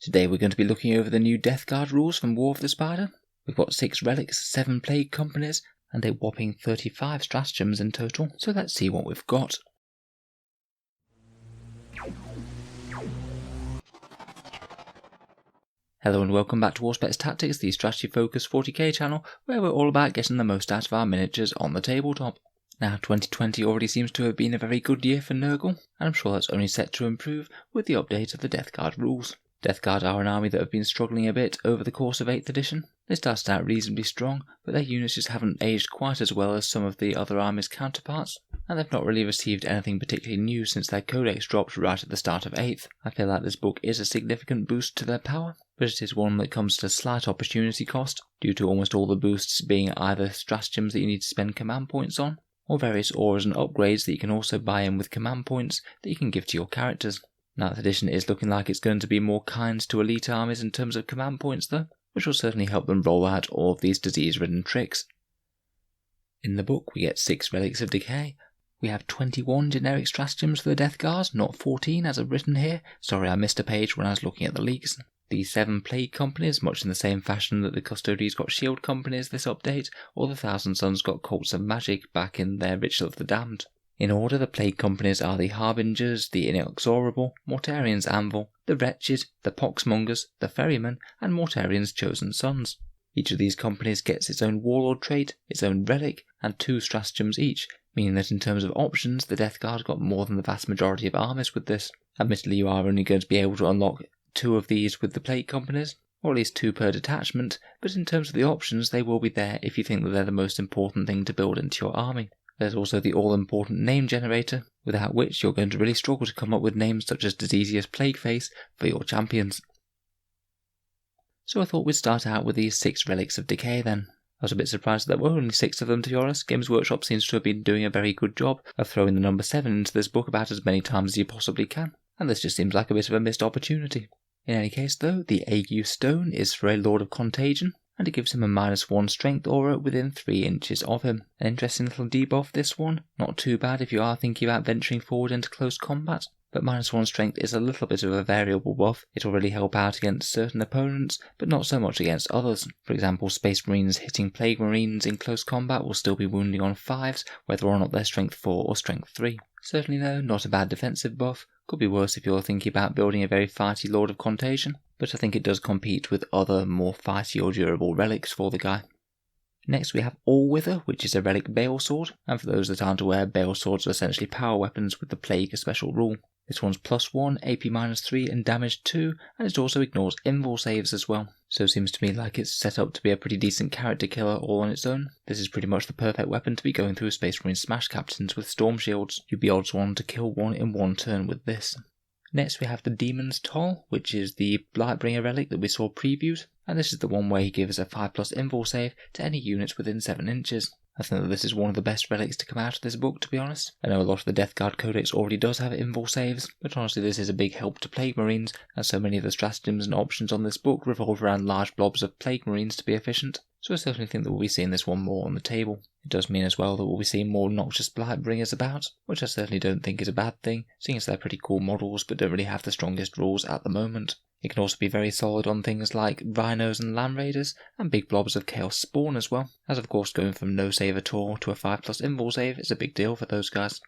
Today we're going to be looking over the new Death Guard rules from War of the Spider. We've got 6 relics, 7 plague companies, and a whopping 35 stratagems in total, so let's see what we've got. Hello and welcome back to Auspex Tactics, the strategy focused 40k channel, where we're all about getting the most out of our miniatures on the tabletop. Now 2020 already seems to have been a very good year for Nurgle, and I'm sure that's only set to improve with the update of the Death Guard rules. Death Guard are an army that have been struggling a bit over the course of 8th edition. They started out reasonably strong, but their units just haven't aged quite as well as some of the other army's counterparts, and they've not really received anything particularly new since their codex dropped right at the start of 8th. I feel like this book is a significant boost to their power, but it is one that comes at a slight opportunity cost, due to almost all the boosts being either stratagems that you need to spend command points on, or various auras and upgrades that you can also buy in with command points that you can give to your characters. 9th edition is looking like it's going to be more kind to elite armies in terms of command points though, which will certainly help them roll out all of these disease-ridden tricks. In the book we get 6 relics of decay. We have 21 generic stratagems for the Death Guard, not 14 as I've written here. Sorry, I missed a page when I was looking at the leaks. The 7 plague companies, much in the same fashion that the Custodies got shield companies this update, or the Thousand Sons got cults of magic back in their Ritual of the Damned. In order, the plague companies are the Harbingers, the Inexorable, Mortarian's Anvil, the Wretched, the Poxmongers, the Ferryman, and Mortarian's Chosen Sons. Each of these companies gets its own warlord trait, its own relic, and 2 stratagems each, meaning that in terms of options, the Death Guard got more than the vast majority of armies with this. Admittedly, you are only going to be able to unlock 2 of these with the plague companies, or at least 2 per detachment, but in terms of the options, they will be there if you think that they're the most important thing to build into your army. There's also the all-important name generator, without which you're going to really struggle to come up with names such as Diseasius Plagueface for your champions. So I thought we'd start out with these 6 relics of decay then. I was a bit surprised that there were only 6 of them, to be honest. Games Workshop seems to have been doing a very good job of throwing the number 7 into this book about as many times as you possibly can, and this just seems like a bit of a missed opportunity. In any case though, the Ague Stone is for a Lord of Contagion, and it gives him a -1 strength aura within 3 inches of him. An interesting little debuff this one, not too bad if you are thinking about venturing forward into close combat, but -1 strength is a little bit of a variable buff. It will really help out against certain opponents, but not so much against others. For example, Space Marines hitting Plague Marines in close combat will still be wounding on 5s, whether or not they're strength 4 or strength 3. Certainly though, not a bad defensive buff. Could be worse if you're thinking about building a very fighty Lord of Contagion, but I think it does compete with other more fighty or durable relics for the guy. Next we have All-Wither, which is a relic Bale Sword, and for those that aren't aware, Bale Swords are essentially power weapons with the Plague a special rule. This one's +1, AP -3 and damage 2, and it also ignores invul saves as well. So it seems to me like it's set up to be a pretty decent character killer all on its own. This is pretty much the perfect weapon to be going through Space Marine Smash Captains with Storm Shields. You'd be odds on to kill one in one turn with this. Next we have the Demon's Toll, which is the Blightbringer relic that we saw previewed, and this is the one where he gives a 5+ invul save to any units within 7 inches. I think that this is one of the best relics to come out of this book, to be honest. I know a lot of the Death Guard Codex already does have invul saves, but honestly this is a big help to Plague Marines, as so many of the stratagems and options on this book revolve around large blobs of Plague Marines to be efficient, so I certainly think that we'll be seeing this one more on the table. It does mean as well that we'll be seeing more noxious Blightbringers about, which I certainly don't think is a bad thing, seeing as they're pretty cool models but don't really have the strongest rules at the moment. It can also be very solid on things like Rhinos and Land Raiders, and big blobs of Chaos Spawn as well, as of course going from no save at all to a 5+ invul save is a big deal for those guys.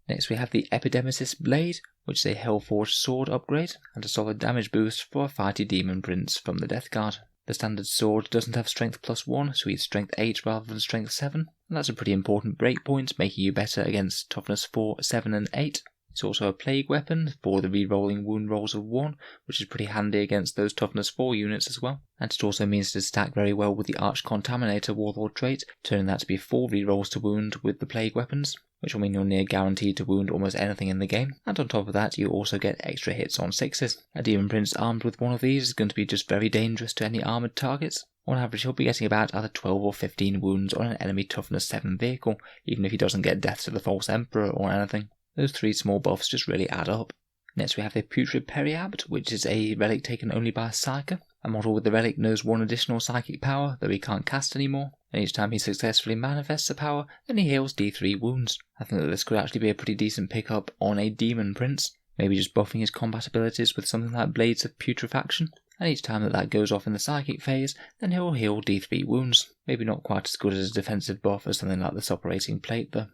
Next we have the Epidemesis Blade, which is a Hellforged sword upgrade, and a solid damage boost for a fighty Demon Prince from the Death Guard. The standard sword doesn't have strength +1, so he's strength 8 rather than strength 7, and that's a pretty important breakpoint, making you better against toughness 4, 7 and 8. It's also a plague weapon for the re-rolling wound rolls of 1, which is pretty handy against those toughness 4 units as well. And it also means to stack very well with the Arch Contaminator warlord trait, turning that to be 4 re-rolls to wound with the plague weapons, which will mean you're near guaranteed to wound almost anything in the game. And on top of that, you also get extra hits on 6s. A Demon Prince armed with one of these is going to be just very dangerous to any armoured targets. On average, he'll be getting about either 12 or 15 wounds on an enemy toughness 7 vehicle, even if he doesn't get Death to the False Emperor or anything. Those 3 small buffs just really add up. Next we have the Putrid Periapt, which is a relic taken only by a Psyker. A model with the relic knows 1 additional psychic power, though he can't cast anymore, and each time he successfully manifests a power, then he heals D3 wounds. I think that this could actually be a pretty decent pickup on a Demon Prince, maybe just buffing his combat abilities with something like Blades of Putrefaction. and each time that goes off in the psychic phase, then he will heal D3 wounds. Maybe not quite as good as a defensive buff as something like this operating plate though.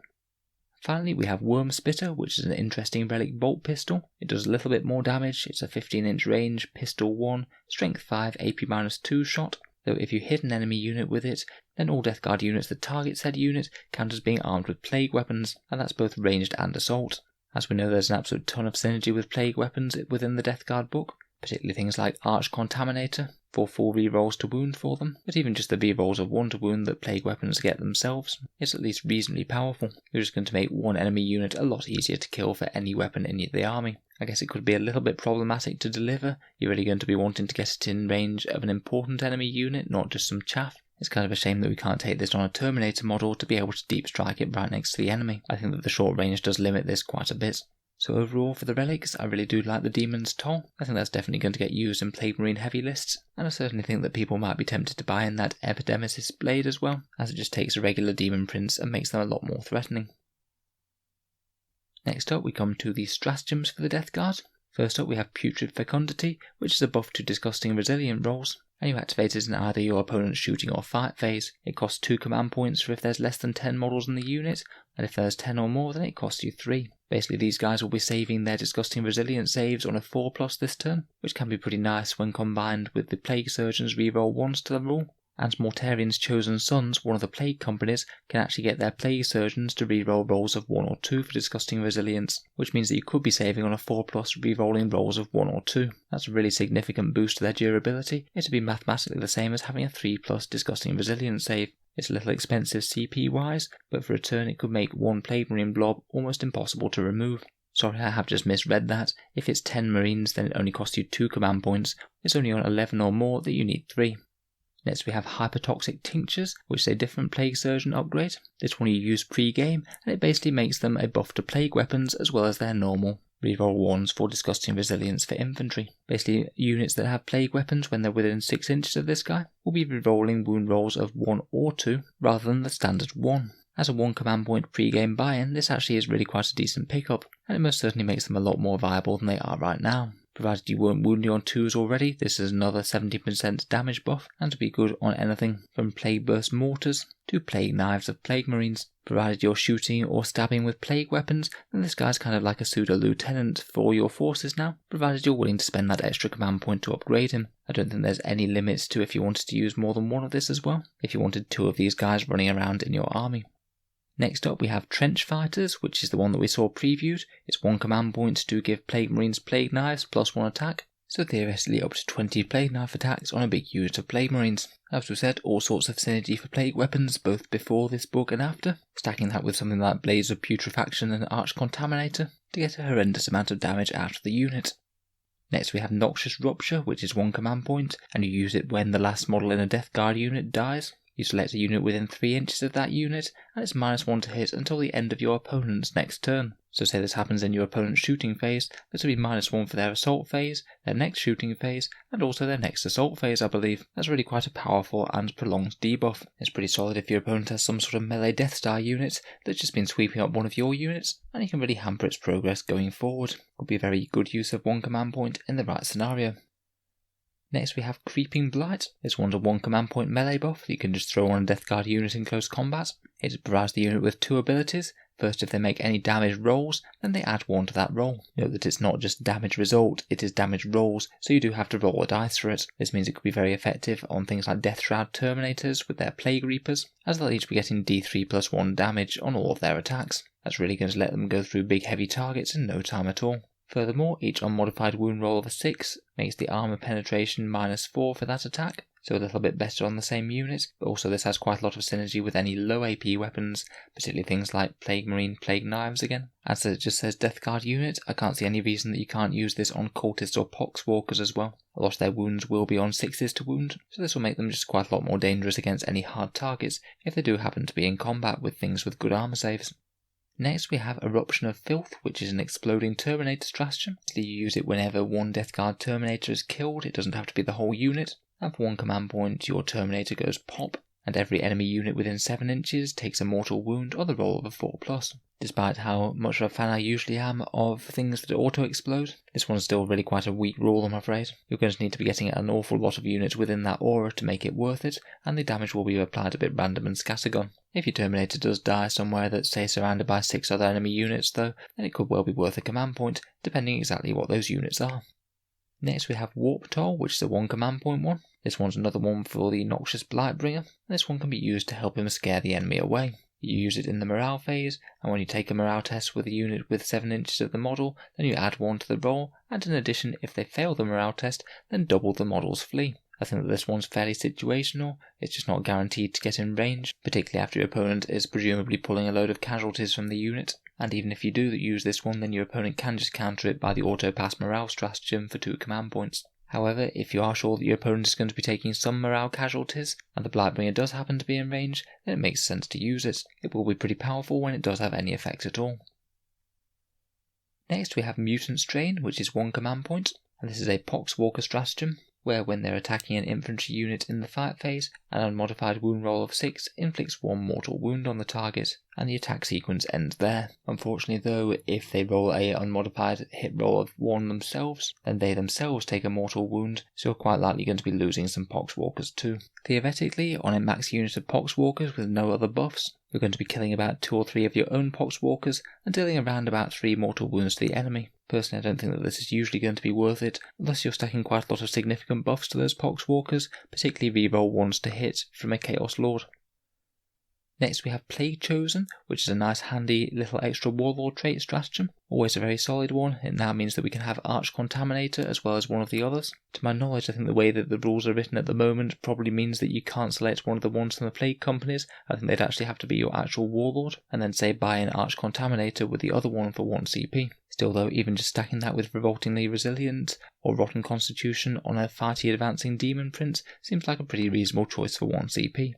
Finally, we have Worm Spitter, which is an interesting relic bolt pistol. It does a little bit more damage. It's a 15-inch range, pistol 1, strength 5, AP-2 shot. Though if you hit an enemy unit with it, then all Death Guard units that target said unit count as being armed with plague weapons, and that's both ranged and assault. As we know, there's an absolute ton of synergy with plague weapons within the Death Guard book, particularly things like Arch Contaminator, for full rerolls to wound for them, but even just the rerolls of 1 to wound that plague weapons get themselves is at least reasonably powerful. You're just going to make one enemy unit a lot easier to kill for any weapon in the army. I guess it could be a little bit problematic to deliver. You're really going to be wanting to get it in range of an important enemy unit, not just some chaff. It's kind of a shame that we can't take this on a Terminator model to be able to deep strike it right next to the enemy. I think that the short range does limit this quite a bit. So overall for the relics, I really do like the Demon's Toll. I think that's definitely going to get used in Plague Marine heavy lists, and I certainly think that people might be tempted to buy in that Epidemesis blade as well, as it just takes a regular Demon Prince and makes them a lot more threatening. Next up we come to the stratagems for the Death Guard. First up we have Putrid Fecundity, which is a buff to Disgusting Resilient rolls, and you activate it in either your opponent's shooting or fight phase. It costs 2 command points for if there's less than 10 models in the unit, and if there's 10 or more then it costs you 3. Basically these guys will be saving their Disgusting Resilient saves on a 4+ this turn, which can be pretty nice when combined with the Plague Surgeon's reroll 1s to the rule. And Mortarian's Chosen Sons, one of the Plague companies, can actually get their Plague Surgeons to reroll rolls of 1 or 2 for Disgusting Resilience, which means that you could be saving on a 4+ rerolling rolls of 1 or 2. That's a really significant boost to their durability. It would be mathematically the same as having a 3+ Disgusting Resilience save. It's a little expensive CP wise, but for a turn it could make one Plague Marine blob almost impossible to remove. Sorry, I have just misread that. If it's 10 Marines then it only costs you 2 command points. It's only on 11 or more that you need 3. Next we have Hypertoxic Tinctures, which is a different Plague Surgeon upgrade. This one you use pre-game, and it basically makes them a buff to plague weapons as well as their normal reroll 1s for Disgusting Resilience for infantry. Basically, units that have plague weapons when they're within 6 inches of this guy will be rerolling wound rolls of 1 or 2 rather than the standard 1. As a 1 command point pre-game buy-in, this actually is really quite a decent pickup, and it most certainly makes them a lot more viable than they are right now. Provided you weren't wounding on 2s already, this is another 70% damage buff, and to be good on anything from Plague Burst Mortars to Plague Knives of Plague Marines. Provided you're shooting or stabbing with plague weapons, then this guy's kind of like a pseudo-lieutenant for your forces now, provided you're willing to spend that extra command point to upgrade him. I don't think there's any limits to if you wanted to use more than one of this as well, if you wanted 2 of these guys running around in your army. Next up we have Trench Fighters, which is the one that we saw previewed. It's 1 command point to give Plague Marines Plague Knives plus 1 attack, so theoretically up to 20 Plague Knife attacks on a big unit of Plague Marines. As we said, all sorts of synergy for plague weapons both before this book and after, stacking that with something like Blades of Putrefaction and Arch Contaminator to get a horrendous amount of damage out of the unit. Next we have Noxious Rupture, which is 1 command point, and you use it when the last model in a Death Guard unit dies. You select a unit within 3 inches of that unit, and it's -1 to hit until the end of your opponent's next turn. So say this happens in your opponent's shooting phase, this will be -1 for their assault phase, their next shooting phase, and also their next assault phase I believe. That's really quite a powerful and prolonged debuff. It's pretty solid if your opponent has some sort of melee Death Star unit that's just been sweeping up one of your units, and you can really hamper its progress going forward. Could be a very good use of 1 command point in the right scenario. Next we have Creeping Blight. This one's a 1 command point melee buff that you can just throw on a Death Guard unit in close combat. It provides the unit with 2 abilities. First, if they make any damage rolls, then they add 1 to that roll. Note that it's not just damage result, it is damage rolls, so you do have to roll a dice for it. This means it could be very effective on things like Death Shroud Terminators with their Plague Reapers, as they'll each be getting D3 plus 1 damage on all of their attacks. That's really going to let them go through big heavy targets in no time at all. Furthermore, each unmodified wound roll of a 6 makes the armor penetration -4 for that attack, so a little bit better on the same unit, but also this has quite a lot of synergy with any low AP weapons, particularly things like Plague Marine Plague Knives again. As it just says Death Guard unit, I can't see any reason that you can't use this on Cultists or Poxwalkers as well. A lot of their wounds will be on 6s to wound, so this will make them just quite a lot more dangerous against any hard targets if they do happen to be in combat with things with good armor saves. Next we have Eruption of Filth, which is an exploding Terminator stratagem. You use it whenever 1 Death Guard Terminator is killed, it doesn't have to be the whole unit, and for 1 command point your Terminator goes pop. and every enemy unit within 7 inches takes a mortal wound or the roll of a 4+. Despite how much of a fan I usually am of things that auto-explode, this one's still really quite a weak rule, I'm afraid. You're going to need to be getting an awful lot of units within that aura to make it worth it, and the damage will be applied a bit random and scattergun. If your Terminator does die somewhere that's, say, surrounded by 6 other enemy units though, then it could well be worth a command point, depending exactly what those units are. Next we have Warp Toll, which is a 1 command point one. This one's another one for the Noxious Blightbringer, and this one can be used to help him scare the enemy away. You use it in the morale phase, and when you take a morale test with a unit with 7 inches of the model, then you add 1 to the roll, and in addition, if they fail the morale test, then double the model's flee. I think that this one's fairly situational, it's just not guaranteed to get in range, particularly after your opponent is presumably pulling a load of casualties from the unit, and even if you do use this one, then your opponent can just counter it by the auto-pass morale stratagem for 2 command points. However, if you are sure that your opponent is going to be taking some morale casualties, and the Blightbringer does happen to be in range, then it makes sense to use it. It will be pretty powerful when it does have any effect at all. Next we have Mutant Strain, which is 1 command point, and this is a Poxwalker stratagem, where when they're attacking an infantry unit in the fight phase, an unmodified wound roll of 6 inflicts 1 mortal wound on the target, and the attack sequence ends there. Unfortunately though, if they roll a unmodified hit roll of 1 themselves, then they themselves take a mortal wound, so you're quite likely going to be losing some Poxwalkers too. Theoretically, on a max unit of Poxwalkers with no other buffs, you're going to be killing about 2 or 3 of your own Poxwalkers and dealing around about 3 mortal wounds to the enemy. Personally, I don't think that this is usually going to be worth it, unless you're stacking quite a lot of significant buffs to those Poxwalkers, particularly reroll 1s to hit from a Chaos Lord. Next we have Plague Chosen, which is a nice handy little extra Warlord trait stratagem. Always a very solid one. It now means that we can have Arch Contaminator as well as one of the others. To my knowledge, I think the way that the rules are written at the moment probably means that you can't select one of the ones from the Plague companies. I think they'd actually have to be your actual Warlord, and then say buy an Arch Contaminator with the other one for 1 CP. Still though, even just stacking that with Revoltingly Resilient or Rotten Constitution on a fighty advancing Demon Prince seems like a pretty reasonable choice for 1 CP.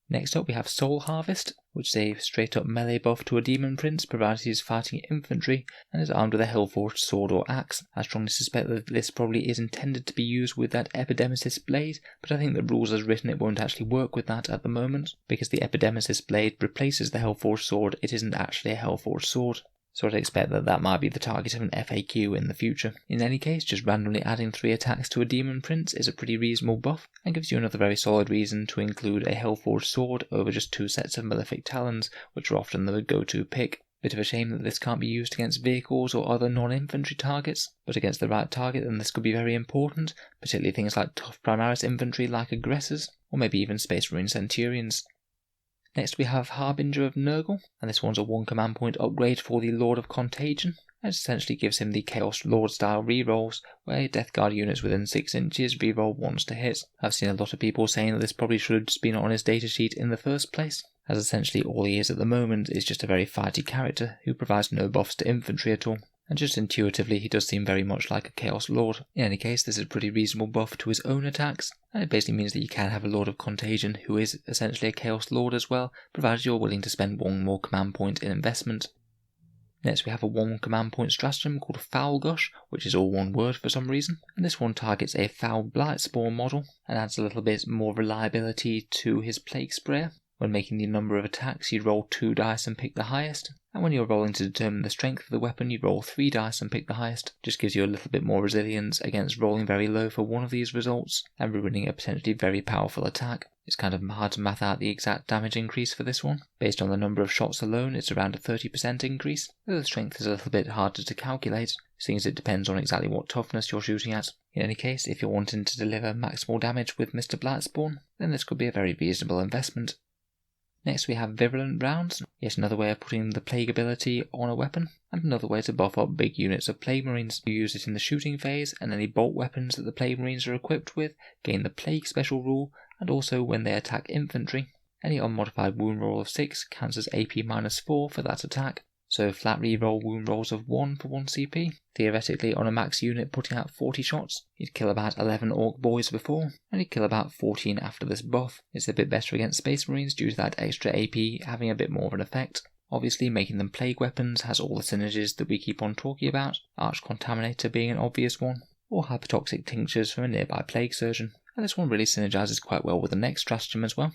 Next up we have Soul Harvest, which is a straight up melee buff to a Demon Prince provided he is fighting infantry and is armed with a Hellforged sword or axe. I strongly suspect that this probably is intended to be used with that Epidemesis blade, but I think the rules as written it won't actually work with that at the moment, because the Epidemesis blade replaces the Hellforged sword, it isn't actually a Hellforged sword. So I'd expect that that might be the target of an FAQ in the future. In any case, just randomly adding 3 attacks to a Demon Prince is a pretty reasonable buff, and gives you another very solid reason to include a Hellforged sword over just 2 sets of Malefic Talons, which are often the go-to pick. Bit of a shame that this can't be used against vehicles or other non-infantry targets, but against the right target then this could be very important, particularly things like tough Primaris infantry like aggressors, or maybe even Space Marine Centurions. Next we have Harbinger of Nurgle, and this one's a 1 command point upgrade for the Lord of Contagion. It essentially gives him the Chaos Lord style rerolls, where Death Guard units within 6 inches reroll 1s to hit. I've seen a lot of people saying that this probably should have just been on his datasheet in the first place, as essentially all he is at the moment is just a very fighty character who provides no buffs to infantry at all. And just intuitively he does seem very much like a Chaos Lord. In any case, this is a pretty reasonable buff to his own attacks, and it basically means that you can have a Lord of Contagion who is essentially a Chaos Lord as well, provided you're willing to spend 1 more command point in investment. Next we have a 1 command point stratagem called Foul Gush, which is all one word for some reason, and this one targets a Foul Blightspawn model, and adds a little bit more reliability to his Plague Sprayer. When making the number of attacks, you roll 2 dice and pick the highest, and when you're rolling to determine the strength of the weapon, you roll 3 dice and pick the highest. Just gives you a little bit more resilience against rolling very low for one of these results, and ruining a potentially very powerful attack. It's kind of hard to math out the exact damage increase for this one. Based on the number of shots alone, it's around a 30% increase, though the strength is a little bit harder to calculate, seeing as it depends on exactly what toughness you're shooting at. In any case, if you're wanting to deliver maximal damage with Mr. Blightspawn, then this could be a very reasonable investment. Next we have Virulent Rounds, yet another way of putting the Plague ability on a weapon, and another way to buff up big units of Plague Marines. You use it in the shooting phase, and any bolt weapons that the Plague Marines are equipped with gain the Plague special rule, and also when they attack infantry. Any unmodified wound roll of 6 counts as AP -4 for that attack, so flat reroll wound rolls of 1 for 1 CP. Theoretically, on a max unit putting out 40 shots, you'd kill about 11 Orc Boys before, and you'd kill about 14 after this buff. It's a bit better against Space Marines due to that extra AP having a bit more of an effect. Obviously, making them plague weapons has all the synergies that we keep on talking about, Arch Contaminator being an obvious one, or hypertoxic tinctures from a nearby plague surgeon, and this one really synergizes quite well with the next stratagem as well.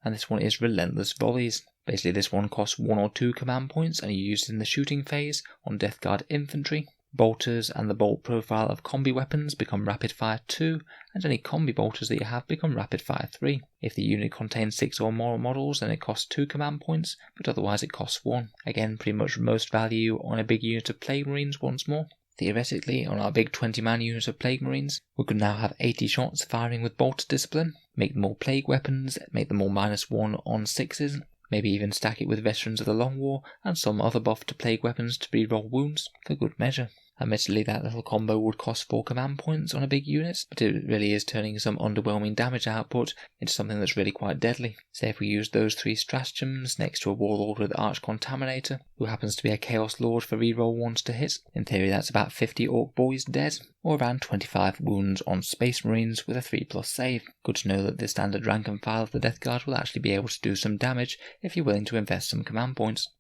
and this one is Relentless Volleys. Basically this one costs 1 or 2 command points and you use it in the shooting phase on Death Guard infantry. Bolters and the bolt profile of combi weapons become rapid fire 2, and any combi bolters that you have become rapid fire 3. If the unit contains 6 or more models then it costs 2 command points, but otherwise it costs 1. Again, pretty much most value on a big unit of Plague Marines once more. Theoretically, on our big 20-man unit of Plague Marines, we could now have 80 shots firing with bolter discipline, make them all plague weapons, make them all -1 on 6s, maybe even stack it with Veterans of the Long War and some other buff to plague weapons to reroll wounds, for good measure. Admittedly, that little combo would cost 4 command points on a big unit, but it really is turning some underwhelming damage output into something that's really quite deadly. Say if we use those 3 stratagems next to a Warlord with Arch Contaminator, who happens to be a Chaos Lord for reroll 1s to hit. In theory that's about 50 Orc Boys dead, or around 25 wounds on Space Marines with a 3+ save. Good to know that the standard rank and file of the Death Guard will actually be able to do some damage if you're willing to invest some command points.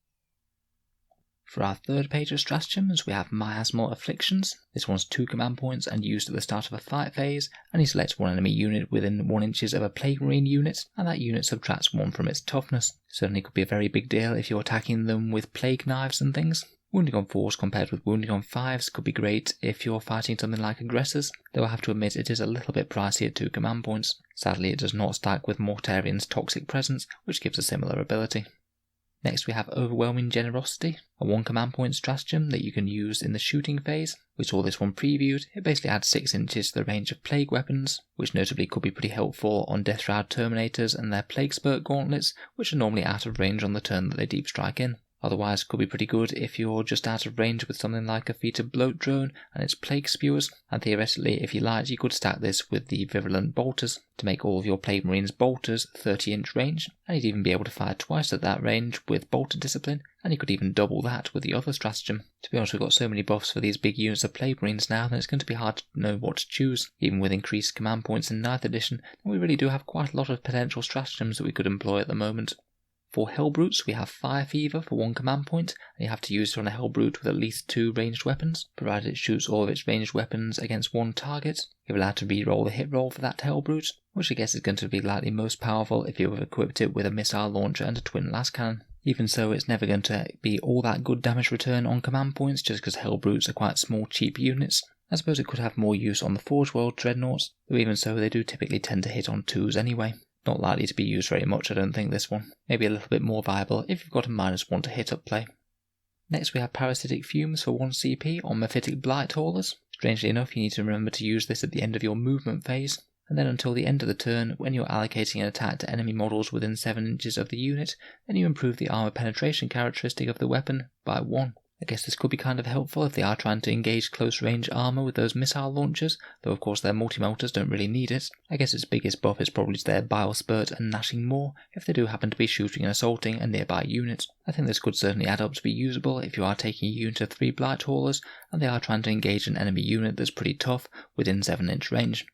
For our third page of stratagems, we have Miasmal Afflictions. This one's 2 command points and used at the start of a fight phase, and you select one enemy unit within 1 inches of a Plague Marine unit, and that unit subtracts 1 from its toughness. Certainly could be a very big deal if you're attacking them with plague knives and things. Wounding on 4s compared with wounding on 5s could be great if you're fighting something like aggressors, though I have to admit it is a little bit pricey at 2 command points. Sadly it does not stack with Mortarian's Toxic Presence, which gives a similar ability. Next we have Overwhelming Generosity, a 1 command point stratagem that you can use in the shooting phase. We saw this one previewed. It basically adds 6 inches to the range of plague weapons, which notably could be pretty helpful on Death Shroud Terminators and their Plague Spurt gauntlets, which are normally out of range on the turn that they deep strike in. Otherwise could be pretty good if you're just out of range with something like a Feet of Bloat drone and its Plague Spewers, and theoretically if you liked you could stack this with the Virulent Bolters to make all of your Plague Marines bolters 30-inch range, and you'd even be able to fire twice at that range with Bolter Discipline, and you could even double that with the other stratagem. To be honest, we've got so many buffs for these big units of Plague Marines now that it's going to be hard to know what to choose. Even with increased command points in 9th edition, we really do have quite a lot of potential stratagems that we could employ at the moment. For Hellbrutes, we have Fire Fever for 1 command point, and you have to use it on a Hellbrute with at least 2 ranged weapons, provided it shoots all of its ranged weapons against 1 target. You're allowed to reroll the hit roll for that Hellbrute, which I guess is going to be likely most powerful if you've equipped it with a missile launcher and a twin las cannon. Even so, it's never going to be all that good damage return on command points just because Hellbrutes are quite small, cheap units. I suppose it could have more use on the Forge World Dreadnoughts, though even so they do typically tend to hit on 2s anyway. Not likely to be used very much, I don't think, this one. Maybe a little bit more viable if you've got a -1 to hit up play. Next we have Parasitic Fumes for 1 CP on Mephitic Blight Haulers. Strangely enough, you need to remember to use this at the end of your movement phase, and then until the end of the turn, when you're allocating an attack to enemy models within 7 inches of the unit, then you improve the armor penetration characteristic of the weapon by 1. I guess this could be kind of helpful if they are trying to engage close range armor with those missile launchers, though of course their multi-melters don't really need it. I guess its biggest buff is probably to their Bile Spurt and Gnashing Maw if they do happen to be shooting and assaulting a nearby unit. I think this could certainly add up to be usable if you are taking a unit of 3 Blight Haulers and they are trying to engage an enemy unit that's pretty tough within 7-inch range.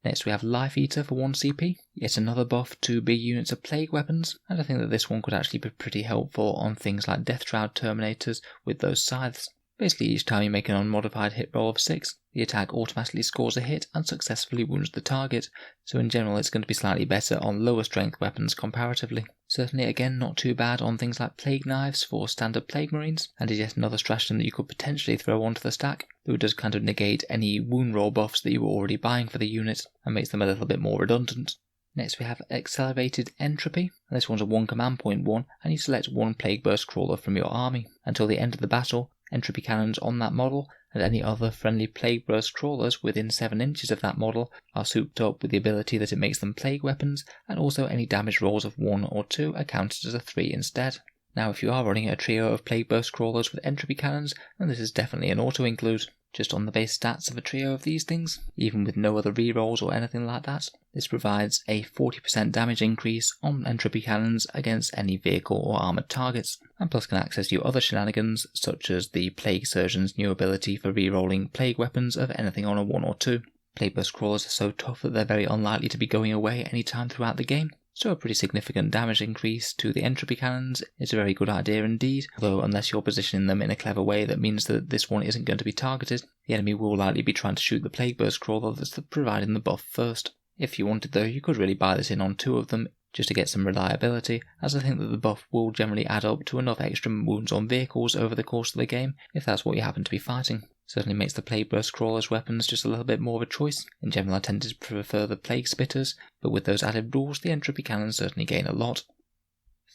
Next we have Life Eater for 1 CP, yet another buff to big units of plague weapons, and I think that this one could actually be pretty helpful on things like Death Shroud Terminators with those scythes. Basically each time you make an unmodified hit roll of 6, the attack automatically scores a hit and successfully wounds the target, so in general it's going to be slightly better on lower strength weapons comparatively. Certainly again not too bad on things like Plague Knives for standard Plague Marines, and is yet another stratagem that you could potentially throw onto the stack, though it does kind of negate any wound roll buffs that you were already buying for the unit, and makes them a little bit more redundant. Next we have Accelerated Entropy, and this one's a 1 command point one, and you select 1 Plague Burst Crawler from your army. Until the end of the battle, entropy cannons on that model and any other friendly Plague Burst Crawlers within 7 inches of that model are souped up with the ability that it makes them plague weapons, and also any damage rolls of 1 or 2 are counted as a 3 instead. Now if you are running a trio of Plague Burst Crawlers with entropy cannons, then this is definitely an auto-include. Just on the base stats of a trio of these things, even with no other rerolls or anything like that, this provides a 40% damage increase on entropy cannons against any vehicle or armoured targets, and plus can access your other shenanigans, such as the Plague Surgeon's new ability for rerolling plague weapons of anything on a 1 or 2. Plague Burst Crawlers are so tough that they're very unlikely to be going away any time throughout the game, so a pretty significant damage increase to the entropy cannons is a very good idea indeed, although unless you're positioning them in a clever way that means that this one isn't going to be targeted, the enemy will likely be trying to shoot the Plague Burst Crawler that's providing the buff first. If you wanted though, you could really buy this in on 2 of them just to get some reliability, as I think that the buff will generally add up to enough extra wounds on vehicles over the course of the game if that's what you happen to be fighting. Certainly makes the Plague Burst Crawlers weapons just a little bit more of a choice. In general I tend to prefer the Plague Spitters, but with those added rules the Entropy Cannons certainly gain a lot.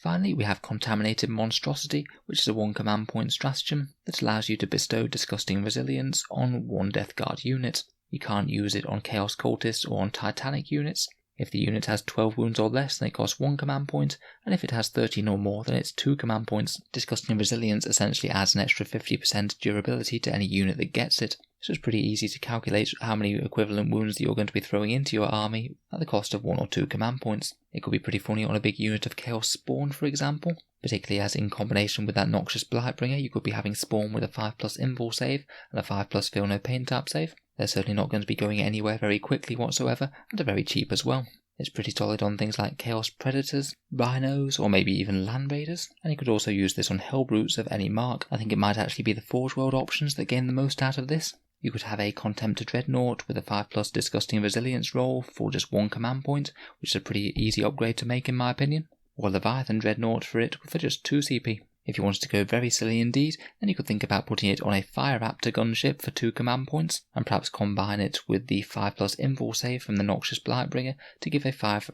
Finally, we have Contaminated Monstrosity, which is a 1 command point stratagem that allows you to bestow Disgusting Resilience on 1 Death Guard unit. You can't use it on Chaos Cultists or on Titanic units. If the unit has 12 wounds or less, then it costs 1 command point, and if it has 13 or more, then it's 2 command points. Disgusting Resilience essentially adds an extra 50% durability to any unit that gets it, so it's pretty easy to calculate how many equivalent wounds that you're going to be throwing into your army at the cost of 1 or 2 command points. It could be pretty funny on a big unit of Chaos Spawn, for example, particularly as in combination with that Noxious Blightbringer you could be having Spawn with a 5+ Invul save and a 5+ Feel No Pain tap save. They're certainly not going to be going anywhere very quickly whatsoever, and are very cheap as well. It's pretty solid on things like Chaos Predators, Rhinos, or maybe even Land Raiders, and you could also use this on Hellbrutes of any mark. I think it might actually be the Forge World options that gain the most out of this. You could have a Contemptor Dreadnought with a 5+ Disgusting Resilience roll for just 1 command point, which is a pretty easy upgrade to make in my opinion, or a Leviathan Dreadnought for it for just 2 CP. If you wanted to go very silly indeed, then you could think about putting it on a Fire Raptor gunship for 2 command points, and perhaps combine it with the 5+ Invul save from the Noxious Blightbringer to give a 5.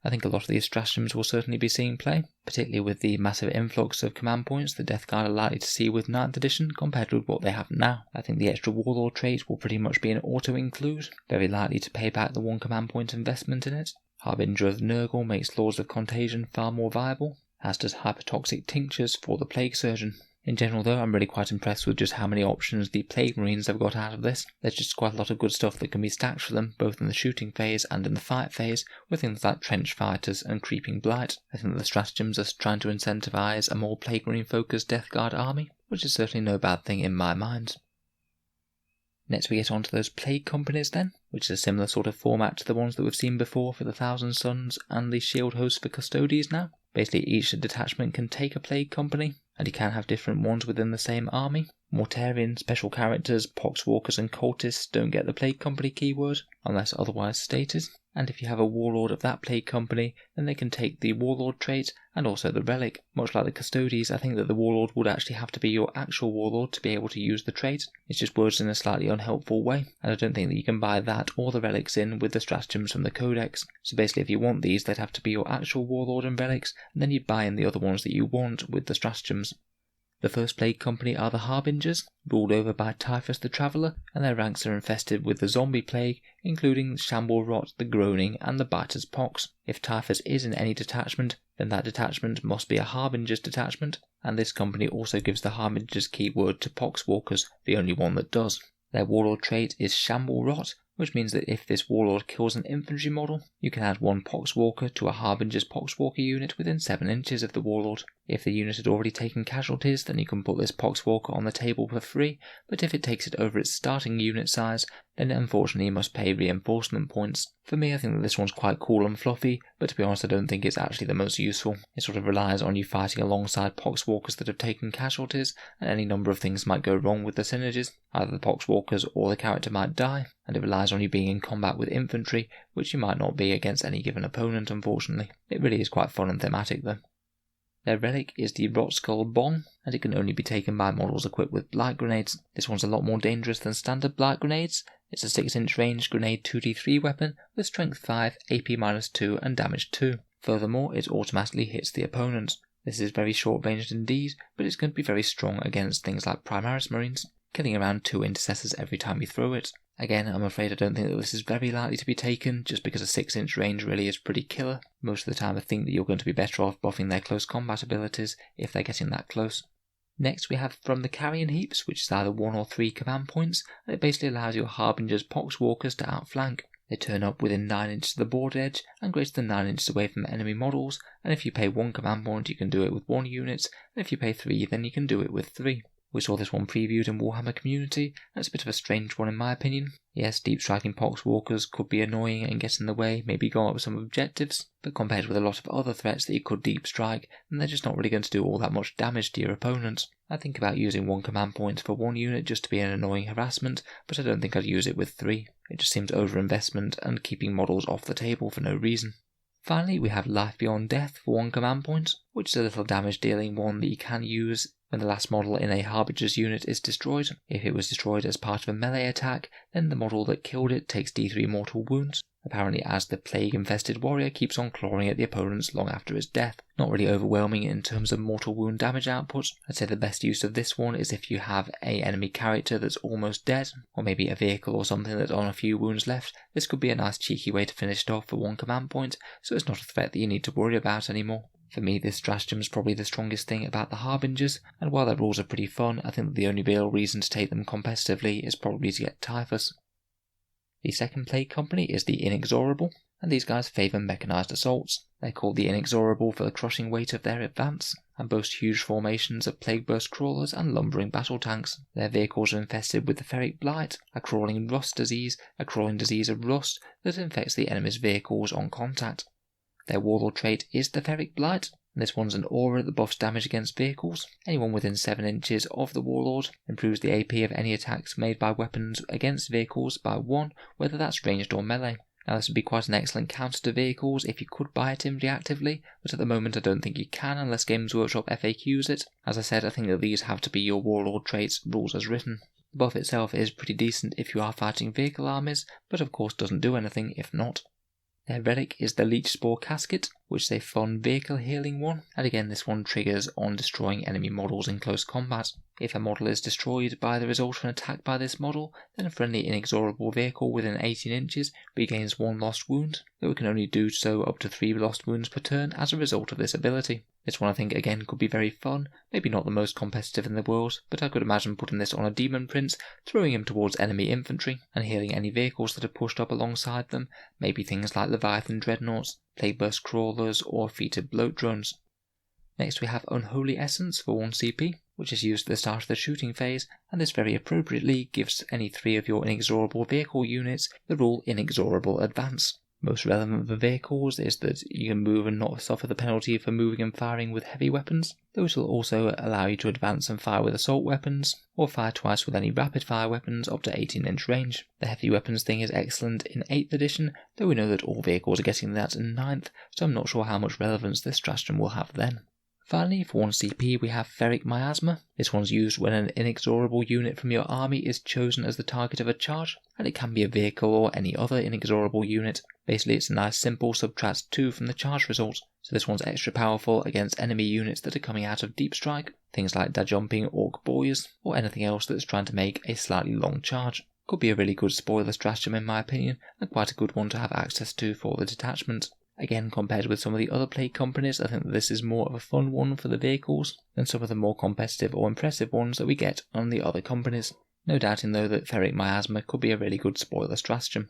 I think a lot of these stratagems will certainly be seeing play, particularly with the massive influx of command points the Death Guard are likely to see with 9th edition compared with what they have now. I think the extra Warlord trait will pretty much be an auto-include, very likely to pay back the 1 command point investment in it. Harbinger of Nurgle makes Laws of Contagion far more viable, as does Hypertoxic Tinctures for the Plague Surgeon. In general though, I'm really quite impressed with just how many options the Plague Marines have got out of this. There's just quite a lot of good stuff that can be stacked for them, both in the shooting phase and in the fight phase, with things like Trench Fighters and Creeping Blight. I think that the stratagems are trying to incentivise a more Plague Marine focused Death Guard army, which is certainly no bad thing in my mind. Next we get on to those Plague Companies then, which is a similar sort of format to the ones that we've seen before for the Thousand Suns and the Shield Host for Custodies now. Basically each detachment can take a Plague Company, and you can have different ones within the same army. Mortarian, special characters, Poxwalkers and Cultists don't get the Plague Company keyword, unless otherwise stated. And if you have a Warlord of that Plague Company, then they can take the Warlord trait and also the Relic. Much like the Custodies, I think that the Warlord would actually have to be your actual Warlord to be able to use the trait. It's just worded in a slightly unhelpful way, and I don't think that you can buy that or the Relics in with the stratagems from the Codex. So basically if you want these, they'd have to be your actual Warlord and Relics, and then you'd buy in the other ones that you want with the stratagems. The first Plague Company are the Harbingers, ruled over by Typhus the Traveller, and their ranks are infested with the Zombie Plague, including Shamble Rot, the Groaning, and the Biter's Pox. If Typhus is in any detachment, then that detachment must be a Harbinger's detachment, and this company also gives the Harbinger's keyword to Poxwalkers, the only one that does. Their Warlord trait is Shamble Rot, which means that if this Warlord kills an infantry model, you can add 1 Poxwalker to a Harbinger's Poxwalker unit within 7 inches of the Warlord. If the unit had already taken casualties, then you can put this Poxwalker on the table for free, but if it takes it over its starting unit size, then unfortunately you must pay reinforcement points. For me, I think that this one's quite cool and fluffy, but to be honest I don't think it's actually the most useful. It sort of relies on you fighting alongside Poxwalkers that have taken casualties, and any number of things might go wrong with the synergies. Either the Poxwalkers or the character might die, and it relies on you being in combat with infantry, which you might not be against any given opponent unfortunately. It really is quite fun and thematic though. Their relic is the Rot Skull Bomb, and it can only be taken by models equipped with Blight Grenades. This one's a lot more dangerous than standard Blight Grenades. It's a 6-inch range grenade 2d3 weapon with strength 5, AP -2 and damage 2. Furthermore, it automatically hits the opponent. This is very short ranged indeed, but it's going to be very strong against things like Primaris Marines, killing around 2 intercessors every time you throw it. Again, I'm afraid I don't think that this is very likely to be taken, just because a 6-inch range really is pretty killer. Most of the time I think that you're going to be better off buffing their close combat abilities if they're getting that close. Next we have From the Carrion Heaps, which is either 1 or 3 command points, and it basically allows your Harbinger's Poxwalkers to outflank. They turn up within 9 inches of the board edge and greater than 9 inches away from enemy models, and if you pay 1 command point you can do it with 1 unit, and if you pay 3 then you can do it with 3. We saw this one previewed in Warhammer Community, and it's a bit of a strange one in my opinion. Yes, deep striking Poxwalkers could be annoying and get in the way, maybe go up with some objectives, but compared with a lot of other threats that you could deep strike, then they're just not really going to do all that much damage to your opponent. I think about using 1 command point for 1 unit just to be an annoying harassment, but I don't think I'd use it with 3. It just seems overinvestment and keeping models off the table for no reason. Finally, we have Life Beyond Death for 1 command point, which is a little damage dealing one that you can use when the last model in a Harbinger's unit is destroyed. If it was destroyed as part of a melee attack, then the model that killed it takes D3 mortal wounds, apparently as the plague-infested warrior keeps on clawing at the opponents long after his death. Not really overwhelming in terms of mortal wound damage output. I'd say the best use of this one is if you have an enemy character that's almost dead, or maybe a vehicle or something that's on a few wounds left. This could be a nice cheeky way to finish it off for 1 command point, so it's not a threat that you need to worry about anymore. For me, this stratagem is probably the strongest thing about the Harbingers, and while their rules are pretty fun, I think that the only real reason to take them competitively is probably to get Typhus. The second plague company is the Inexorable, and these guys favour mechanised assaults. They're called the Inexorable for the crushing weight of their advance, and boast huge formations of plague burst crawlers and lumbering battle tanks. Their vehicles are infested with the ferric blight, a crawling disease of rust that infects the enemy's vehicles on contact. Their warlord trait is the ferric blight. This one's an aura that buffs damage against vehicles. Anyone within 7 inches of the warlord improves the AP of any attacks made by weapons against vehicles by 1, whether that's ranged or melee. Now this would be quite an excellent counter to vehicles if you could buy it in reactively, but at the moment I don't think you can unless Games Workshop FAQs it. As I said, I think that these have to be your warlord traits, rules as written. The buff itself is pretty decent if you are fighting vehicle armies, but of course doesn't do anything if not. Their relic is the Leech Spore Casket, which is a fun vehicle healing one, and again this one triggers on destroying enemy models in close combat. If a model is destroyed by the result of an attack by this model, then a friendly Inexorable vehicle within 18 inches regains 1 lost wound, though it can only do so up to 3 lost wounds per turn as a result of this ability. This one I think again could be very fun, maybe not the most competitive in the world, but I could imagine putting this on a Demon Prince, throwing him towards enemy infantry, and healing any vehicles that are pushed up alongside them, maybe things like Leviathan Dreadnoughts, Plague Burst Crawlers, or Feated Bloat Drones. Next we have Unholy Essence for 1 CP, which is used at the start of the shooting phase, and this very appropriately gives any 3 of your Inexorable vehicle units the rule Inexorable Advance. Most relevant for vehicles is that you can move and not suffer the penalty for moving and firing with heavy weapons, though it will also allow you to advance and fire with assault weapons, or fire twice with any rapid fire weapons up to 18-inch range. The heavy weapons thing is excellent in 8th edition, though we know that all vehicles are getting that in 9th, so I'm not sure how much relevance this stratagem will have then. Finally, for 1 CP we have Ferric Miasma. This one's used when an Inexorable unit from your army is chosen as the target of a charge, and it can be a vehicle or any other Inexorable unit. Basically it's a nice simple subtract 2 from the charge result, so this one's extra powerful against enemy units that are coming out of Deep Strike, things like da-jumping Orc Boys, or anything else that's trying to make a slightly long charge. Could be a really good spoiler stratagem in my opinion, and quite a good one to have access to for the detachment. Again, compared with some of the other plague companies, I think that this is more of a fun one for the vehicles than some of the more competitive or impressive ones that we get on the other companies. No doubting though that Ferric Miasma could be a really good spoiler stratagem.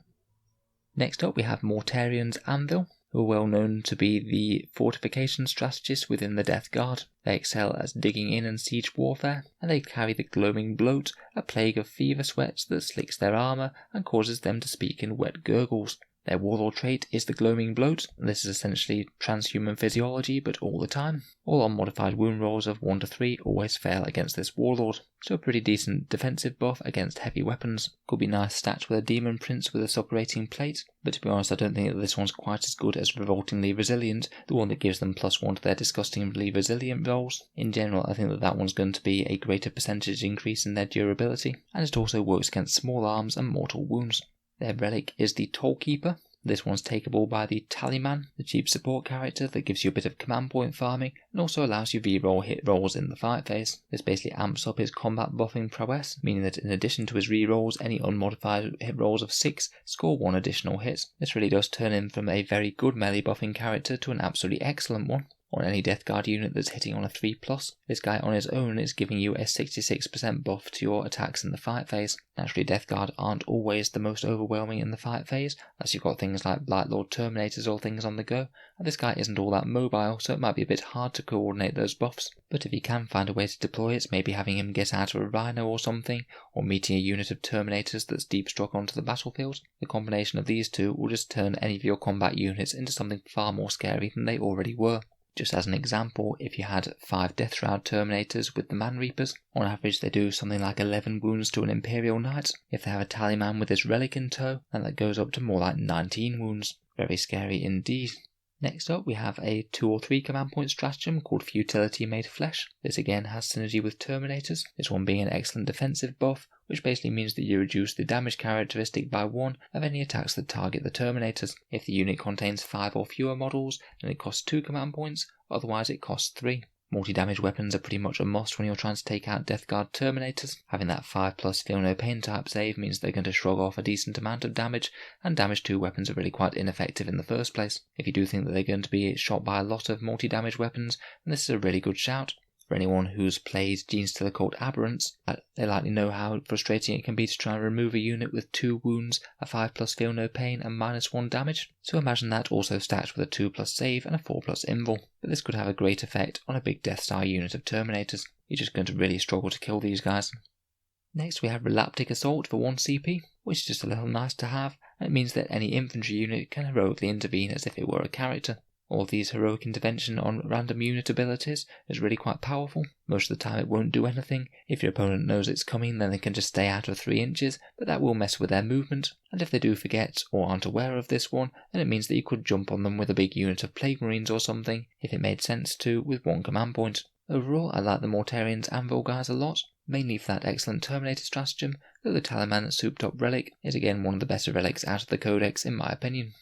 Next up we have Mortarian's Anvil, who are well known to be the fortification strategists within the Death Guard. They excel at digging in and siege warfare, and they carry the Gloaming Bloat, a plague of fever sweats that slicks their armour and causes them to speak in wet gurgles. Their warlord trait is the Gloaming Bloat. This is essentially transhuman physiology, but all the time. All unmodified wound rolls of 1 to 3 always fail against this warlord, so a pretty decent defensive buff against heavy weapons. Could be nice stats with a Demon Prince with a suppurating plate, but to be honest I don't think that this one's quite as good as Revoltingly Resilient, the one that gives them +1 to their disgustingly resilient rolls. In general I think that that one's going to be a greater percentage increase in their durability, and it also works against small arms and mortal wounds. Their relic is the Tollkeeper. This one's takeable by the Tallyman, the cheap support character that gives you a bit of command point farming and also allows you reroll hit rolls in the fight phase. This basically amps up his combat buffing prowess, meaning that in addition to his rerolls, any unmodified hit rolls of 6 score 1 additional hit. This really does turn him from a very good melee buffing character to an absolutely excellent one. On any Death Guard unit that's hitting on a 3+, this guy on his own is giving you a 66% buff to your attacks in the fight phase. Naturally, Death Guard aren't always the most overwhelming in the fight phase, unless you've got things like Blightlord Terminators or things on the go, and this guy isn't all that mobile, so it might be a bit hard to coordinate those buffs. But if you can find a way to deploy it, maybe having him get out of a Rhino or something, or meeting a unit of Terminators that's deep struck onto the battlefield, the combination of these two will just turn any of your combat units into something far more scary than they already were. Just as an example, if you had 5 Death Shroud Terminators with the Man Reapers, on average they do something like 11 wounds to an Imperial Knight. If they have a Tallyman with this relic in tow, then that goes up to more like 19 wounds. Very scary indeed. Next up we have a 2 or 3 command point stratagem called Futility Made Flesh. This again has synergy with Terminators, this one being an excellent defensive buff, which basically means that you reduce the damage characteristic by 1 of any attacks that target the Terminators. If the unit contains 5 or fewer models, then it costs 2 command points, otherwise it costs 3. Multi-damage weapons are pretty much a must when you're trying to take out Death Guard Terminators. Having that 5+ Feel No Pain type save means they're going to shrug off a decent amount of damage, and damage 2 weapons are really quite ineffective in the first place. If you do think that they're going to be shot by a lot of multi-damage weapons, then this is a really good shout. For anyone who's played Genes to the Cult Aberrants, they likely know how frustrating it can be to try and remove a unit with 2 wounds, a 5+ Feel No Pain and -1 damage. So imagine that also stacked with a 2+ save and a 4+ invul. But this could have a great effect on a big Death Star unit of Terminators. You're just going to really struggle to kill these guys. Next we have Relaptic Assault for 1 CP, which is just a little nice to have, and it means that any infantry unit can heroically intervene as if it were a character. All of these heroic intervention on random unit abilities is really quite powerful. Most of the time it won't do anything. If your opponent knows it's coming, then they can just stay out of 3 inches, but that will mess with their movement. And if they do forget or aren't aware of this one, then it means that you could jump on them with a big unit of Plague Marines or something, if it made sense to, with 1 command point. Overall, I like the Mortarian's Anvil guys a lot, mainly for that excellent Terminator stratagem, though the Tallyman Souped Up Relic is again one of the better relics out of the Codex in my opinion.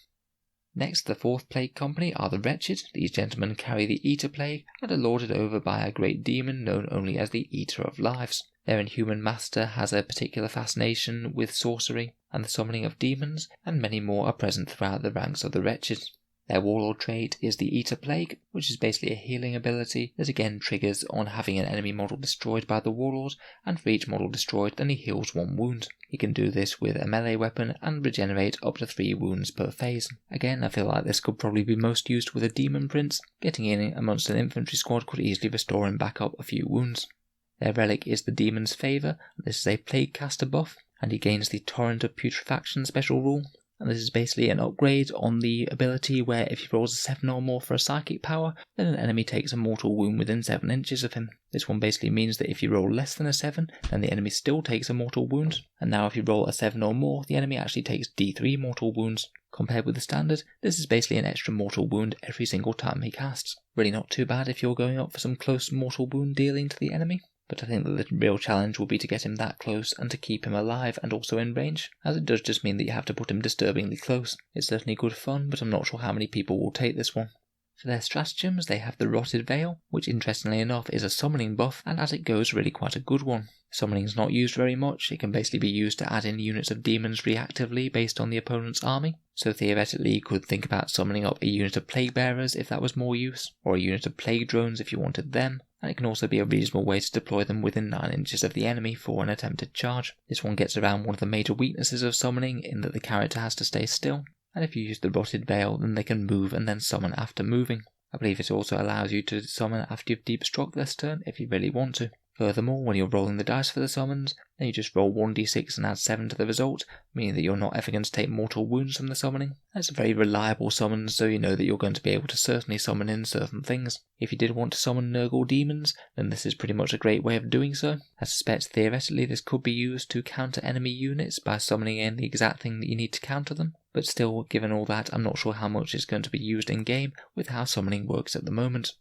Next, the 4th Plague Company are the Wretched. These gentlemen carry the Eater Plague and are lorded over by a great demon known only as the Eater of Lives. Their inhuman master has a particular fascination with sorcery and the summoning of demons, and many more are present throughout the ranks of the Wretched. Their warlord trait is the Eater Plague, which is basically a healing ability that again triggers on having an enemy model destroyed by the warlord, and for each model destroyed then he heals 1 wound. He can do this with a melee weapon and regenerate up to 3 wounds per phase. Again, I feel like this could probably be most used with a Demon Prince. Getting in amongst an infantry squad could easily restore him back up a few wounds. Their relic is the Demon's Favour. This is a Plague Caster buff, and he gains the Torrent of Putrefaction special rule. And this is basically an upgrade on the ability where if he rolls a 7 or more for a psychic power, then an enemy takes a mortal wound within 7 inches of him. This one basically means that if you roll less than a 7, then the enemy still takes a mortal wound, and now if you roll a 7 or more, the enemy actually takes D3 mortal wounds. Compared with the standard, this is basically an extra mortal wound every single time he casts. Really not too bad if you're going up for some close mortal wound dealing to the enemy. But I think that the real challenge will be to get him that close and to keep him alive and also in range, as it does just mean that you have to put him disturbingly close. It's certainly good fun, but I'm not sure how many people will take this one. For their stratagems, they have the Rotted Veil, which interestingly enough is a summoning buff, and as it goes really quite a good one. Summoning is not used very much. It can basically be used to add in units of demons reactively based on the opponent's army. So theoretically you could think about summoning up a unit of Plague Bearers if that was more use, or a unit of Plague Drones if you wanted them, and it can also be a reasonable way to deploy them within 9 inches of the enemy for an attempted charge. This one gets around one of the major weaknesses of summoning in that the character has to stay still, and if you use the Rotted Veil then they can move and then summon after moving. I believe it also allows you to summon after you've deep struck this turn if you really want to. Furthermore, when you're rolling the dice for the summons, then you just roll 1d6 and add 7 to the result, meaning that you're not ever going to take mortal wounds from the summoning. It's a very reliable summon, so you know that you're going to be able to certainly summon in certain things. If you did want to summon Nurgle demons, then this is pretty much a great way of doing so. I suspect theoretically this could be used to counter enemy units by summoning in the exact thing that you need to counter them, but still, given all that, I'm not sure how much is going to be used in game with how summoning works at the moment.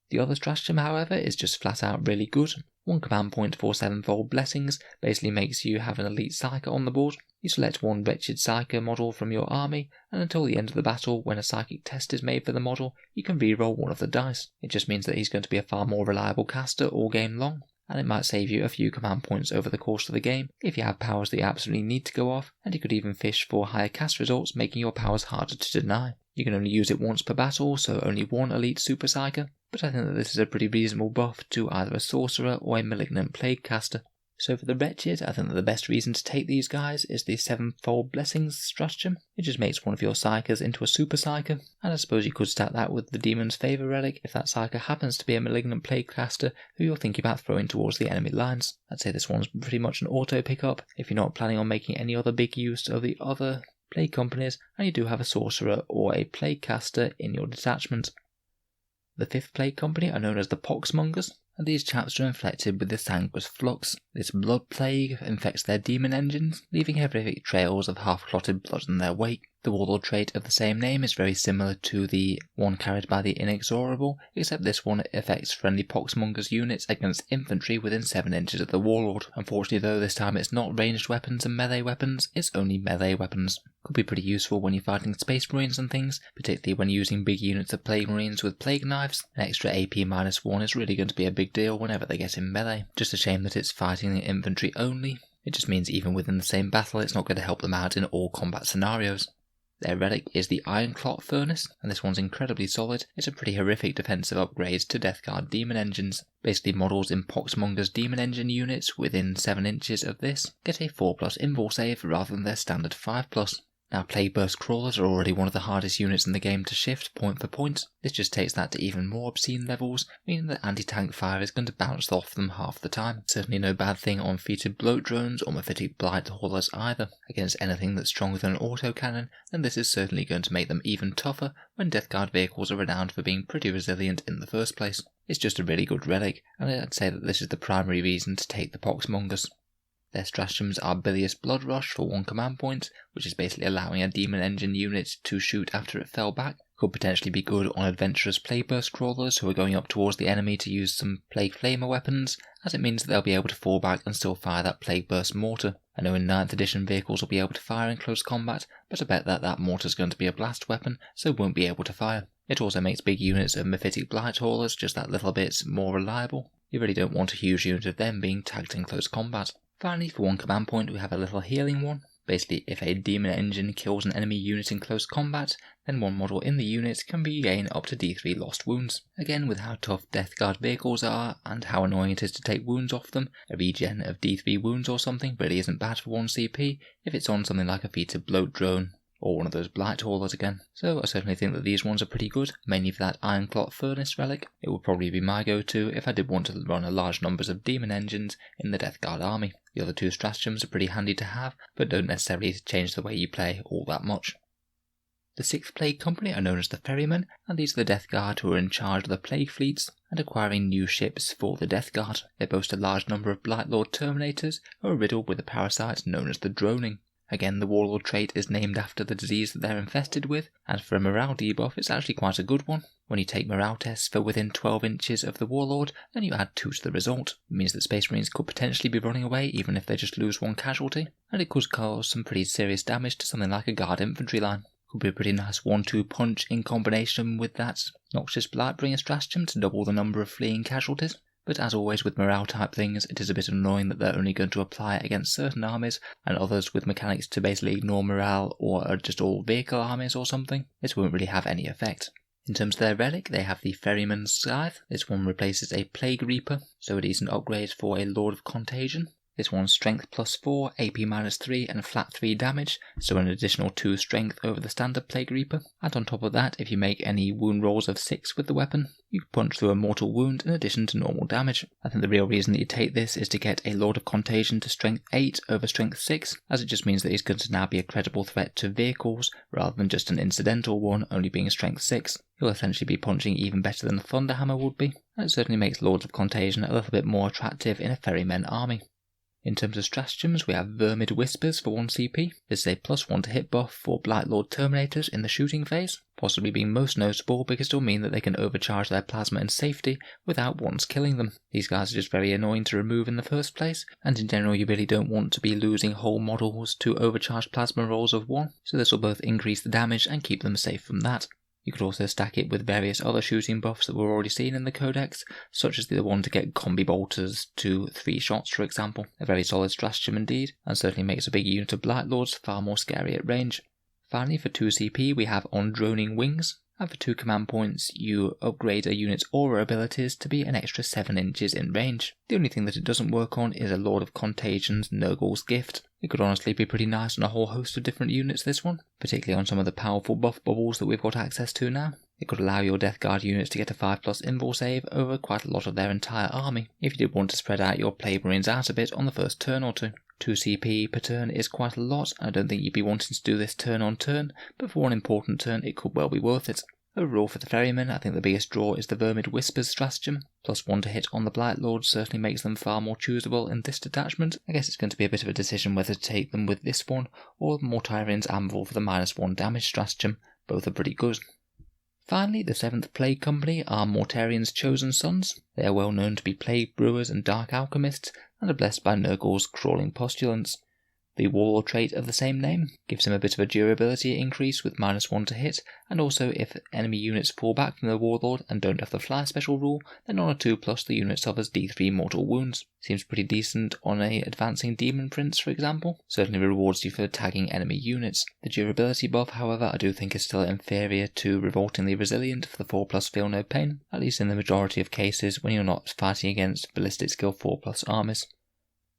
The other stratagem, however, is just flat out really good. 1 command point for 7-fold blessings basically makes you have an elite Psyker on the board. You select 1 Wretched Psyker model from your army, and until the end of the battle, when a psychic test is made for the model, you can reroll 1 of the dice. It just means that he's going to be a far more reliable caster all game long, and it might save you a few command points over the course of the game if you have powers that you absolutely need to go off, and you could even fish for higher cast results, making your powers harder to deny. You can only use it once per battle, so only 1 elite Super Psyker, but I think that this is a pretty reasonable buff to either a sorcerer or a malignant plague caster. So for the Wretched, I think that the best reason to take these guys is the 7-fold blessings stratagem. It just makes one of your Psykers into a Super Psyker, and I suppose you could stack that with the Demon's Favour relic if that Psyker happens to be a malignant plague caster who you're thinking about throwing towards the enemy lines. I'd say this one's pretty much an auto pickup if you're not planning on making any other big use of the other plague companies and you do have a sorcerer or a plague caster in your detachment. The 5th Plague Company are known as the Poxmongers, and these chaps are infected with the Sanguis Flux. This blood plague infects their demon engines, leaving horrific trails of half-clotted blood in their wake. The warlord trait of the same name is very similar to the one carried by the Inexorable, except this one affects friendly Poxmongers units against infantry within 7 inches of the warlord. Unfortunately though, this time it's not ranged weapons and melee weapons, it's only melee weapons. Could be pretty useful when you're fighting space marines and things, particularly when using big units of plague marines with plague knives. An extra AP-1 is really going to be a big deal whenever they get in melee. Just a shame that it's fighting the infantry only. It just means even within the same battle it's not going to help them out in all combat scenarios. Their relic is the Iron Clot Furnace, and this one's incredibly solid. It's a pretty horrific defensive upgrade to Death Guard demon engines. Basically, models in Poxmongers demon engine units within 7 inches of this get a 4+ invul save rather than their standard 5+. Now, Plague Burst Crawlers are already one of the hardest units in the game to shift point for point. This just takes that to even more obscene levels, meaning that anti-tank fire is going to bounce off them half the time. Certainly no bad thing on featured bloat drones or mephitic blight haulers either. Against anything that's stronger than an autocannon, then this is certainly going to make them even tougher when Death Guard vehicles are renowned for being pretty resilient in the first place. It's just a really good relic, and I'd say that this is the primary reason to take the Poxmongers. Their stratagems are Bilious Blood Rush for 1 command point, which is basically allowing a demon engine unit to shoot after it fell back. Could potentially be good on adventurous Plague Burst Crawlers who are going up towards the enemy to use some Plague Flamer weapons, as it means that they'll be able to fall back and still fire that Plague Burst mortar. I know in 9th edition vehicles will be able to fire in close combat, but I bet that mortar is going to be a blast weapon, so won't be able to fire. It also makes big units of mephitic blight haulers just that little bit more reliable. You really don't want a huge unit of them being tagged in close combat. Finally, for 1 command point we have a little healing one. Basically, if a demon engine kills an enemy unit in close combat, then one model in the unit can regain up to D3 lost wounds. Again, with how tough Death Guard vehicles are, and how annoying it is to take wounds off them, a regen of D3 wounds or something really isn't bad for 1 CP if it's on something like a featured bloat drone, or one of those blight haulers again. So I certainly think that these ones are pretty good, mainly for that Iron Clot Furnace relic. It would probably be my go-to if I did want to run a large numbers of demon engines in the Death Guard army. The other 2 stratagems are pretty handy to have, but don't necessarily change the way you play all that much. The 6th Plague Company are known as the Ferrymen, and these are the Death Guard who are in charge of the Plague Fleets and acquiring new ships for the Death Guard. They boast a large number of Blightlord Terminators who are riddled with a parasite known as the Droning. Again, the Warlord trait is named after the disease that they're infested with, and for a morale debuff it's actually quite a good one. When you take morale tests for within 12 inches of the Warlord, then you add 2 to the result. It means that Space Marines could potentially be running away even if they just lose 1 casualty, and it could cause some pretty serious damage to something like a Guard infantry line. Could be a pretty nice 1-2 punch in combination with that Noxious Blightbringer stratagem to double the number of fleeing casualties. But as always with morale type things, it is a bit annoying that they're only going to apply against certain armies, and others with mechanics to basically ignore morale or are just all vehicle armies or something. This won't really have any effect. In terms of their relic, they have the Ferryman's Scythe. This one replaces a Plague Reaper, so a decent upgrade for a Lord of Contagion. This one's Strength +4, AP -3 and flat 3 damage, so an additional 2 strength over the standard Plague Reaper. And on top of that, if you make any wound rolls of 6 with the weapon, you can punch through a mortal wound in addition to normal damage. I think the real reason that you take this is to get a Lord of Contagion to Strength 8 over Strength 6, as it just means that he's going to now be a credible threat to vehicles, rather than just an incidental one only being Strength 6. He'll essentially be punching even better than the Thunderhammer would be, and it certainly makes Lords of Contagion a little bit more attractive in a Ferrymen army. In terms of stratagems, we have Vermid Whispers for 1 CP. This is a +1 to hit buff for Blightlord Terminators in the shooting phase, possibly being most notable because it'll mean that they can overcharge their plasma in safety without once killing them. These guys are just very annoying to remove in the first place, and in general you really don't want to be losing whole models to overcharged plasma rolls of 1, so this will both increase the damage and keep them safe from that. You could also stack it with various other shooting buffs that we're already seeing in the codex, such as the one to get combi bolters to 3 shots for example. A very solid stratagem indeed, and certainly makes a big unit of Blightlords far more scary at range. Finally, for 2 CP we have On Droning Wings, and for 2 command points you upgrade a unit's aura abilities to be an extra 7 inches in range. The only thing that it doesn't work on is a Lord of Contagion's Nurgle's Gift. It could honestly be pretty nice on a whole host of different units, this one, particularly on some of the powerful buff bubbles that we've got access to now. It could allow your Death Guard units to get a 5+ invul save over quite a lot of their entire army, if you did want to spread out your Plague Marines out a bit on the first turn or 2. 2 CP per turn is quite a lot, and I don't think you'd be wanting to do this turn on turn, but for one important turn it could well be worth it. Overall for the Ferrymen, I think the biggest draw is the Vermid Whispers stratagem. +1 to hit on the Blight Lords certainly makes them far more choosable in this detachment. I guess it's going to be a bit of a decision whether to take them with this one, or Mortarian's Anvil for the -1 damage stratagem. Both are pretty good. Finally, the 7th Plague Company are Mortarian's chosen sons. They are well known to be plague brewers and dark alchemists, and are blessed by Nurgle's crawling postulants. The Warlord trait of the same name gives him a bit of a durability increase with -1 to hit, and also if enemy units fall back from the Warlord and don't have the fly special rule, then on a 2+, the unit suffers D3 mortal wounds. Seems pretty decent on a advancing Demon Prince, for example. Certainly rewards you for tagging enemy units. The durability buff, however, I do think is still inferior to Revoltingly Resilient for the 4+ Feel No Pain, at least in the majority of cases when you're not fighting against Ballistic Skill 4+ armies.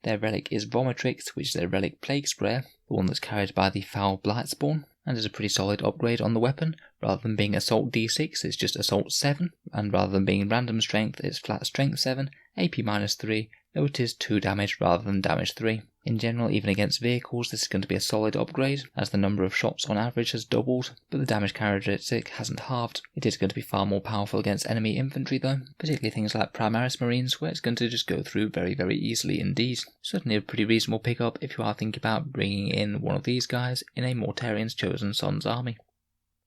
Their relic is Vomitrix, which is a relic plague sprayer, the one that's carried by the Foul Blightspawn, and is a pretty solid upgrade on the weapon. Rather than being Assault D6, it's just Assault 7, and rather than being random strength, it's flat Strength 7, AP -3, though it is 2 damage rather than damage 3. In general, even against vehicles, this is going to be a solid upgrade, as the number of shots on average has doubled, but the damage characteristic hasn't halved. It is going to be far more powerful against enemy infantry though, particularly things like Primaris Marines, where it's going to just go through very, very easily indeed. Certainly a pretty reasonable pickup if you are thinking about bringing in one of these guys in a Mortarian's Chosen Sons army.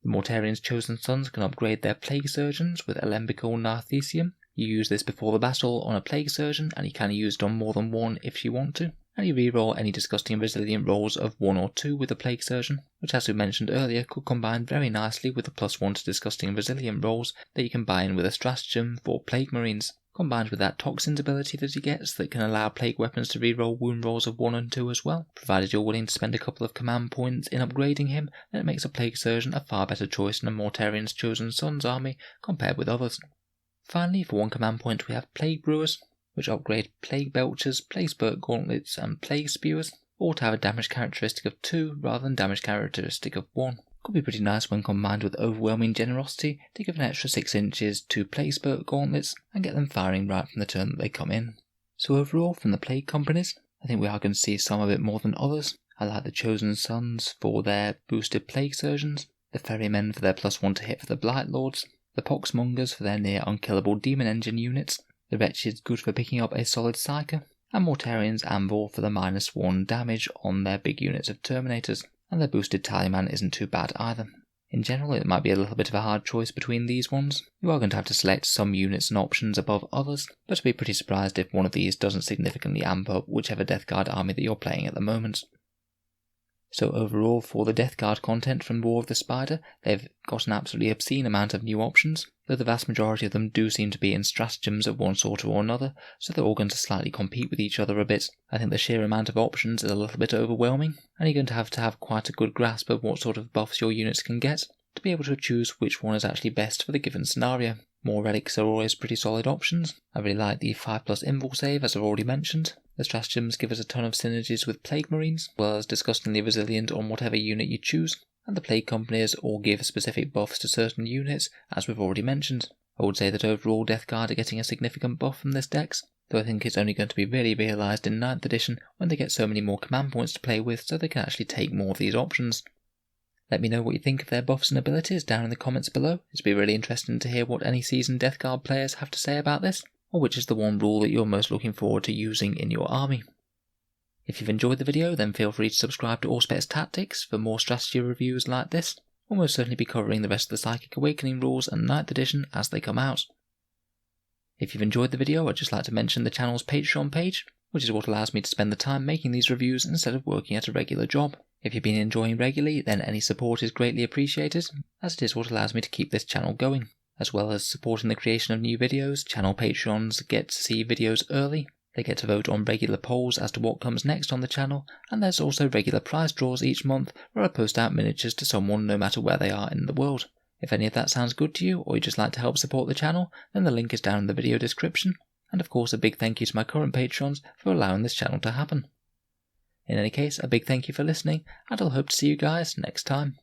The Mortarian's Chosen Sons can upgrade their Plague Surgeons with Alembical Narthesium. You use this before the battle on a Plague Surgeon, and you can use it on more than one if you want to. And you reroll any Disgusting Resilient rolls of 1 or 2 with the Plague Surgeon, which as we mentioned earlier could combine very nicely with the +1 to Disgusting Resilient rolls that you can buy in with a stratagem for Plague Marines. Combined with that Toxins ability that he gets that can allow Plague Weapons to reroll wound rolls of 1 and 2 as well. Provided you're willing to spend a couple of command points in upgrading him, then it makes a Plague Surgeon a far better choice than a Mortarian's Chosen Sons army compared with others. Finally, for 1 command point we have Plague Brewers, which upgrade Plague Belchers, Plague Spurt Gauntlets and Plague Spewers, all to have a damage characteristic of 2 rather than damage characteristic of 1. Could be pretty nice when combined with Overwhelming Generosity to give an extra 6 inches to Plague Spurt Gauntlets and get them firing right from the turn that they come in. So overall, from the Plague Companies, I think we are going to see some a bit more than others. I like the Chosen Sons for their boosted Plague Surgeons, the Ferrymen for their +1 to hit for the Blight Lords, the Poxmongers for their near unkillable Demon Engine units, the Wretched's good for picking up a solid Psyker, and Mortarian's Anvil for the -1 damage on their big units of Terminators, and their boosted Tallyman isn't too bad either. In general, it might be a little bit of a hard choice between these ones. You are going to have to select some units and options above others, but I'd be pretty surprised if one of these doesn't significantly amp up whichever Death Guard army that you're playing at the moment. So overall, for the Death Guard content from War of the Spider, they've got an absolutely obscene amount of new options, though the vast majority of them do seem to be in stratagems of one sort or another, so they're all going to slightly compete with each other a bit. I think the sheer amount of options is a little bit overwhelming, and you're going to have quite a good grasp of what sort of buffs your units can get, to be able to choose which one is actually best for the given scenario. More relics are always pretty solid options. I really like the 5+ invul save, as I've already mentioned. The stratagems give us a ton of synergies with Plague Marines, as well as disgustingly resilient on whatever unit you choose, and the Plague Companies all give specific buffs to certain units, as we've already mentioned. I would say that overall Death Guard are getting a significant buff from this dex, though I think it's only going to be really realised in 9th edition when they get so many more command points to play with, so they can actually take more of these options. Let me know what you think of their buffs and abilities down in the comments below. It'd be really interesting to hear what any seasoned Death Guard players have to say about this, or which is the one rule that you're most looking forward to using in your army. If you've enjoyed the video, then feel free to subscribe to Auspex Tactics for more strategy reviews like this. We'll most certainly be covering the rest of the Psychic Awakening rules and 9th edition as they come out. If you've enjoyed the video, I'd just like to mention the channel's Patreon page, which is what allows me to spend the time making these reviews instead of working at a regular job. If you've been enjoying regularly, then any support is greatly appreciated, as it is what allows me to keep this channel going. As well as supporting the creation of new videos, channel Patrons get to see videos early, they get to vote on regular polls as to what comes next on the channel, and there's also regular prize draws each month where I post out miniatures to someone no matter where they are in the world. If any of that sounds good to you, or you'd just like to help support the channel, then the link is down in the video description, and of course a big thank you to my current Patrons for allowing this channel to happen. In any case, a big thank you for listening, and I'll hope to see you guys next time.